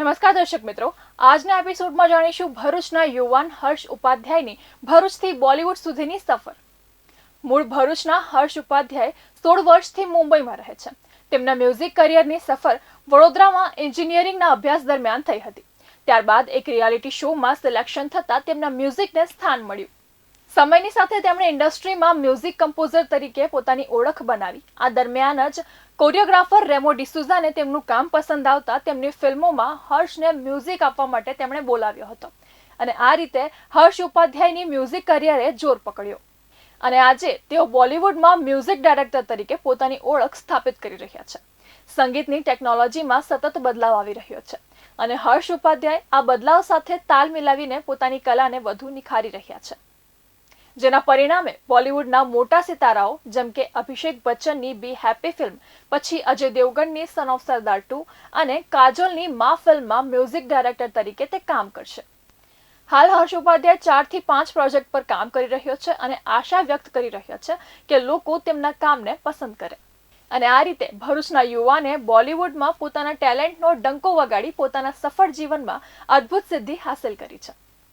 નમસ્કાર દર્શક મિત્રો, આજના એપિસોડમાં જાણીશું ભરૂચના યુવાન હર્ષ ઉપાધ્યાયની ભરૂચથી બોલિવૂડ સુધીની સફર. મૂળ ભરૂચના હર્ષ ઉપાધ્યાય 16 વર્ષથી મુંબઈમાં રહે છે. તેમના મ્યુઝિક કરિયરની સફર વડોદરામાં એન્જિનિયરિંગના અભ્યાસ દરમિયાન થઈ હતી. ત્યારબાદ એક રિયાલિટી શોમાં સિલેક્શન થતાં તેમના મ્યુઝિકને સ્થાન મળ્યું. સમયની સાથે તેમણે ઇન્ડસ્ટ્રીમાં મ્યુઝિક કમ્પોઝર તરીકે પોતાની ઓળખ બનાવી. આ દરમિયાન જ કોરિયોગ્રાફર રેમો ડિસુઝાને તેમનું કામ પસંદ આવતા તેમની ફિલ્મોમાં હર્ષને મ્યુઝિક આપવા માટે તેમણે બોલાવ્યો હતો અને આ રીતે હર્ષ ઉપાધ્યાયની મ્યુઝિક કરિયરે જોર પકડ્યો અને આજે તેઓ બોલિવૂડમાં મ્યુઝિક ડાયરેક્ટર તરીકે પોતાની ઓળખ સ્થાપિત કરી રહ્યા છે. સંગીતની ટેકનોલોજીમાં સતત બદલાવ આવી રહ્યો છે અને હર્ષ ઉપાધ્યાય આ બદલાવ સાથે તાલ મિલાવીને પોતાની કલાને વધુ નિખારી રહ્યા છે, જેના પરિણામે બોલિવૂડના મોટા સિતારાઓ જેમ કે અભિષેક બચ્ચનની બી હેપી ફિલ્મ, પછી અજય દેવગનની સન ઓફ સરદાર 2 અને કાજોલની મા ફિલ્મમાં મ્યુઝિક ડાયરેક્ટર તરીકે તે કામ કરશે. હાલ હર્ષ ઉપાધ્યાય 4 થી 5 પ્રોજેક્ટ પર કામ કરી રહ્યો છે અને આશા વ્યક્ત કરી રહ્યો છે કે લોકો તેમના કામને પસંદ કરે અને આ રીતે ભરૂચના યુવાને બોલિવૂડમાં પોતાના ટેલેન્ટનો ડંકો વગાડી પોતાના સફળ જીવનમાં અદ્ભુત સિદ્ધિ હાંસલ કરી છે.